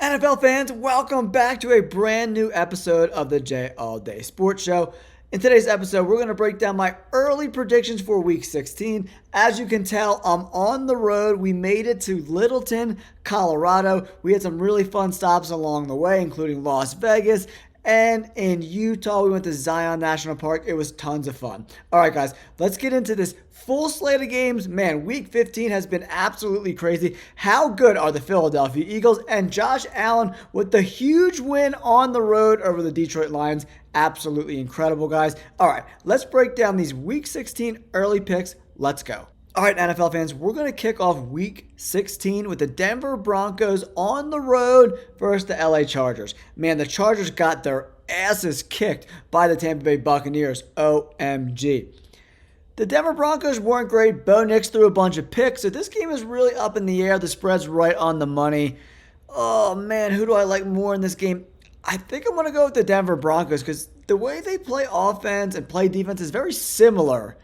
NFL fans, welcome back to a brand new episode of the J All Day Sports Show. In today's episode, we're going to break down my early predictions for Week 16. As you can tell, I'm on the road. We made it to Littleton, Colorado. We had some really fun stops along the way, including Las Vegas. And in Utah, we went to Zion National Park. It was tons of fun. All right, guys, let's get into this full slate of games. Man, Week 15 has been absolutely crazy. How good are the Philadelphia Eagles? And Josh Allen with the huge win on the road over the Detroit Lions. Absolutely incredible, guys. All right, let's break down these Week 16 early picks. Let's go. All right, NFL fans, we're going to kick off Week 16 with the Denver Broncos on the road versus the LA Chargers. Man, the Chargers got their asses kicked by the Tampa Bay Buccaneers. OMG. The Denver Broncos weren't great. Bo Nix threw a bunch of picks, so this game is really up in the air. The spread's right on the money. Oh, man, who do I like more in this game? I think I'm going to go with the Denver Broncos because the way they play offense and play defense is very similar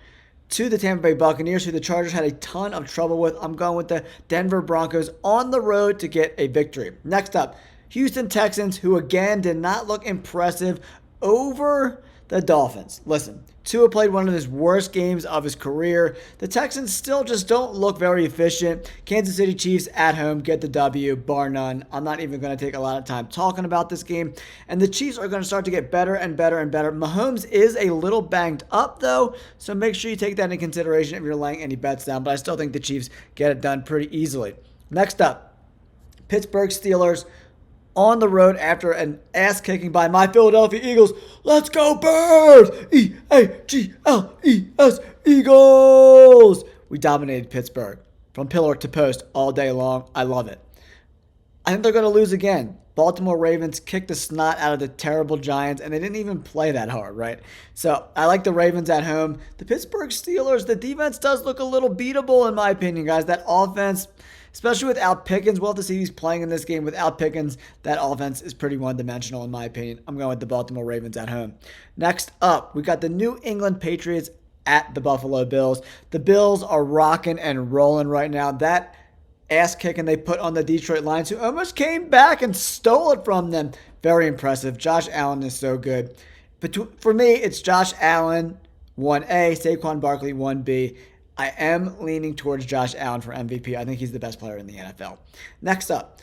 to the Tampa Bay Buccaneers, who the Chargers had a ton of trouble with. I'm going with the Denver Broncos on the road to get a victory. Next up, Houston Texans, who again did not look impressive over the Dolphins. Listen, Tua played one of his worst games of his career. The Texans still just don't look very efficient. Kansas City Chiefs at home get the W, bar none. I'm not even going to take a lot of time talking about this game. And the Chiefs are going to start to get better and better and better. Mahomes is a little banged up, though, so make sure you take that into consideration if you're laying any bets down. But I still think the Chiefs get it done pretty easily. Next up, Pittsburgh Steelers on the road after an ass-kicking by my Philadelphia Eagles. Let's go Birds! E-A-G-L-E-S, Eagles! We dominated Pittsburgh from pillar to post all day long. I love it. I think they're going to lose again. Baltimore Ravens kicked the snot out of the terrible Giants, and they didn't even play that hard, right? So I like the Ravens at home. The Pittsburgh Steelers, the defense does look a little beatable in my opinion, guys. That offense, especially without Pickens, we'll have to see who's playing in this game. Without Pickens, that offense is pretty one-dimensional in my opinion. I'm going with the Baltimore Ravens at home. Next up, we got the New England Patriots at the Buffalo Bills. The Bills are rocking and rolling right now. That ass-kicking they put on the Detroit Lions, who almost came back and stole it from them. Very impressive. Josh Allen is so good. But for me, it's Josh Allen, 1A, Saquon Barkley, 1B. I am leaning towards Josh Allen for MVP. I think he's the best player in the NFL. Next up,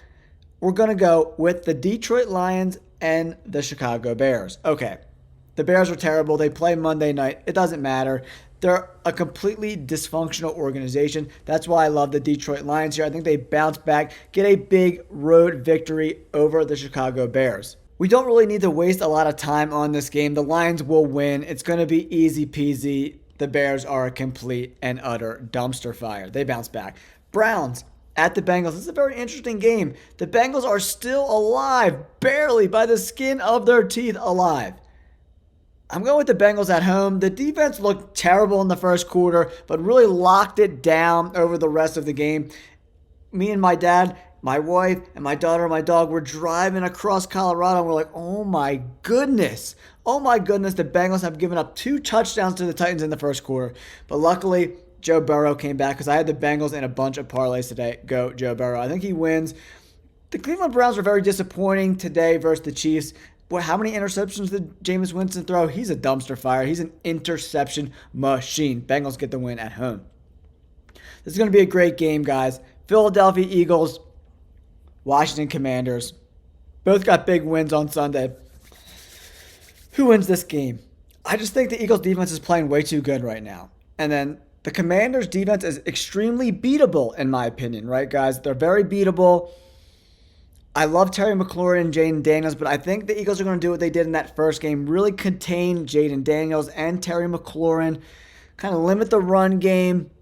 we're going to go with the Detroit Lions and the Chicago Bears. Okay, the Bears are terrible. They play Monday night. It doesn't matter. They're a completely dysfunctional organization. That's why I love the Detroit Lions here. I think they bounce back, get a big road victory over the Chicago Bears. We don't really need to waste a lot of time on this game. The Lions will win. It's going to be easy peasy. The Bears are a complete and utter dumpster fire. They bounce back. Browns at the Bengals. This is a very interesting game. The Bengals are still alive, barely by the skin of their teeth alive. I'm going with the Bengals at home. The defense looked terrible in the first quarter, but really locked it down over the rest of the game. Me and my dad, my wife, and my daughter and my dog were driving across Colorado, and we're like, oh my goodness. Oh my goodness, the Bengals have given up 2 touchdowns to the Titans in the first quarter. But luckily, Joe Burrow came back because I had the Bengals in a bunch of parlays today. Go Joe Burrow. I think he wins. The Cleveland Browns were very disappointing today versus the Chiefs. Boy, how many interceptions did Jameis Winston throw? He's a dumpster fire. He's an interception machine. Bengals get the win at home. This is going to be a great game, guys. Philadelphia Eagles, Washington Commanders. Both got big wins on Sunday. Who wins this game? I just think the Eagles defense is playing way too good right now. And then the Commanders defense is extremely beatable in my opinion, right, guys? They're very beatable. I love Terry McLaurin and Jaden Daniels, but I think the Eagles are going to do what they did in that first game, really contain Jaden Daniels and Terry McLaurin, kind of limit the run game.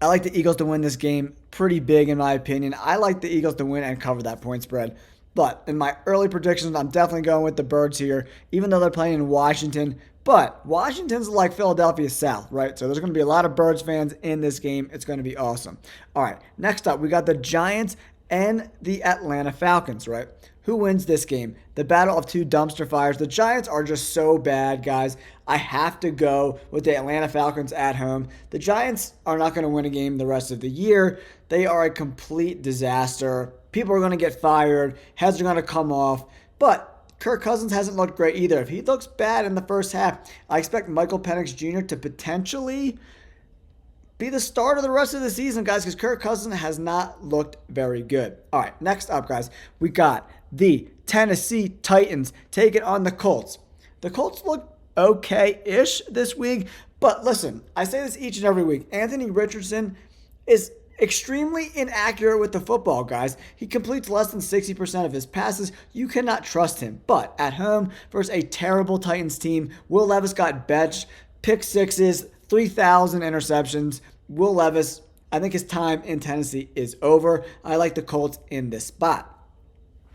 I like the Eagles to win this game pretty big in my opinion. I like the Eagles to win and cover that point spread. But in my early predictions, I'm definitely going with the Birds here, even though they're playing in Washington. But Washington's like Philadelphia South, right? So there's going to be a lot of Birds fans in this game. It's going to be awesome. All right, next up, we got the Giants and the Atlanta Falcons, right? Who wins this game? The battle of 2 dumpster fires. The Giants are just so bad, guys. I have to go with the Atlanta Falcons at home. The Giants are not going to win a game the rest of the year. They are a complete disaster. People are going to get fired. Heads are going to come off. But Kirk Cousins hasn't looked great either. If he looks bad in the first half, I expect Michael Penix Jr. to potentially be the start of the rest of the season, guys, because Kirk Cousins has not looked very good. All right, next up, guys, we got the Tennessee Titans taking on the Colts. The Colts look okay-ish this week, but listen, I say this each and every week. Anthony Richardson is extremely inaccurate with the football, guys. He completes less than 60% of his passes. You cannot trust him. But at home versus a terrible Titans team, Will Levis got benched, pick sixes, 3,000 interceptions. Will Levis, I think his time in Tennessee is over. I like the Colts in this spot.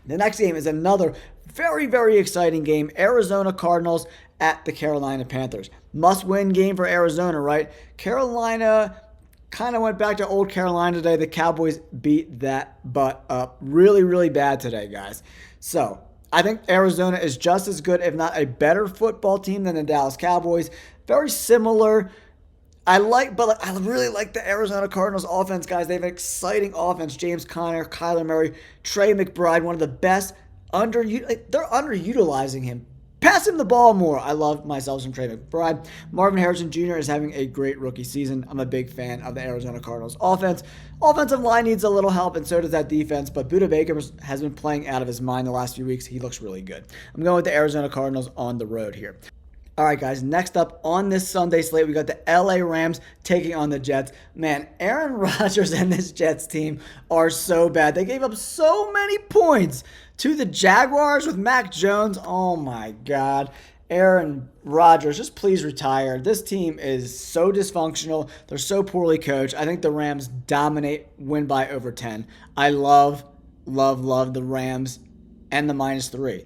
The next game is another very, very exciting game. Arizona Cardinals at the Carolina Panthers. Must-win game for Arizona, right? Carolina kind of went back to old Carolina today. The Cowboys beat that butt up really, really bad today, guys. So I think Arizona is just as good, if not a better football team than the Dallas Cowboys. Very similar. I really like the Arizona Cardinals offense, guys. They have an exciting offense. James Conner, Kyler Murray, Trey McBride, one of the best. They're underutilizing him. Pass him the ball more. I love myself some Trey McBride. Marvin Harrison Jr. is having a great rookie season. I'm a big fan of the Arizona Cardinals offense. Offensive line needs a little help, and so does that defense, but Budda Baker has been playing out of his mind the last few weeks. He looks really good. I'm going with the Arizona Cardinals on the road here. All right, guys, next up on this Sunday slate, we got the LA Rams taking on the Jets. Man, Aaron Rodgers and this Jets team are so bad. They gave up so many points to the Jaguars with Mac Jones. Oh, my God. Aaron Rodgers, just please retire. This team is so dysfunctional. They're so poorly coached. I think the Rams dominate, win by over 10. I love the Rams and the -3.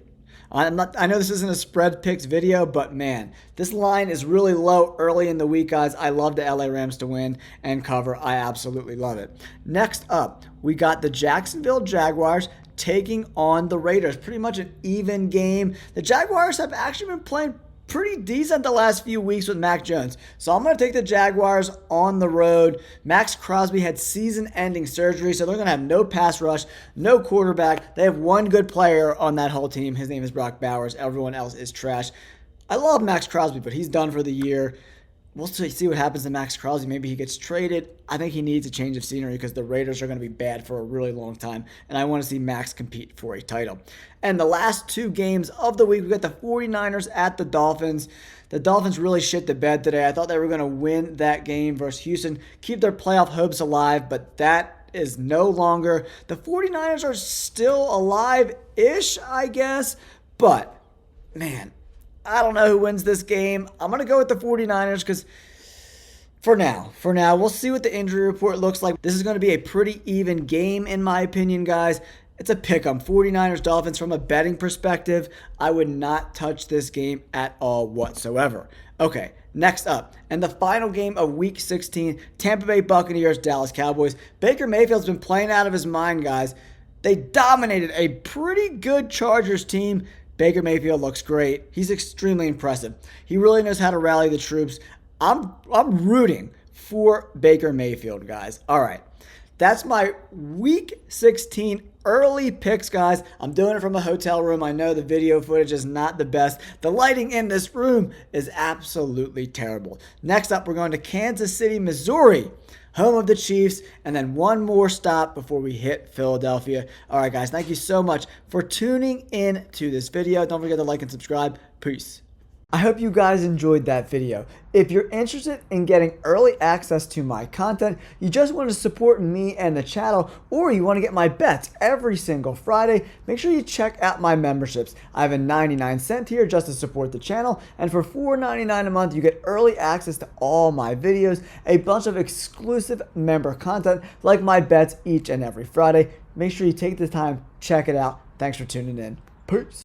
I know this isn't a spread picks video, but man, this line is really low early in the week, guys. I love the LA Rams to win and cover. I absolutely love it. Next up, we got the Jacksonville Jaguars taking on the Raiders. Pretty much an even game. The Jaguars have actually been playing pretty decent the last few weeks with Mac Jones. So I'm going to take the Jaguars on the road. Max Crosby had season-ending surgery, so they're going to have no pass rush, no quarterback. They have one good player on that whole team. His name is Brock Bowers. Everyone else is trash. I love Max Crosby, but he's done for the year. We'll see what happens to Max Crosby. Maybe he gets traded. I think he needs a change of scenery because the Raiders are going to be bad for a really long time, and I want to see Max compete for a title. And the last two games of the week, we got the 49ers at the Dolphins. The Dolphins really shit the bed today. I thought they were going to win that game versus Houston, keep their playoff hopes alive, but that is no longer. The 49ers are still alive-ish, I guess, but man, I don't know who wins this game. I'm going to go with the 49ers because for now, we'll see what the injury report looks like. This is going to be a pretty even game in my opinion, guys. It's a pick-em. 49ers Dolphins from a betting perspective. I would not touch this game at all whatsoever. Okay, next up, and the final game of Week 16, Tampa Bay Buccaneers, Dallas Cowboys. Baker Mayfield's been playing out of his mind, guys. They dominated a pretty good Chargers team. Baker Mayfield looks great. He's extremely impressive. He really knows how to rally the troops. I'm rooting for Baker Mayfield, guys. All right. That's my Week 16 early picks, guys. I'm doing it from a hotel room. I know the video footage is not the best. The lighting in this room is absolutely terrible. Next up, we're going to Kansas City, Missouri, home of the Chiefs, and then one more stop before we hit Philadelphia. All right, guys, thank you so much for tuning in to this video. Don't forget to like and subscribe. Peace. I hope you guys enjoyed that video. If you're interested in getting early access to my content, you just want to support me and the channel, or you want to get my bets every single Friday, make sure you check out my memberships. I have a 99-cent tier just to support the channel, and for $4.99 a month, you get early access to all my videos, a bunch of exclusive member content like my bets each and every Friday. Make sure you take the time, check it out. Thanks for tuning in. Peace.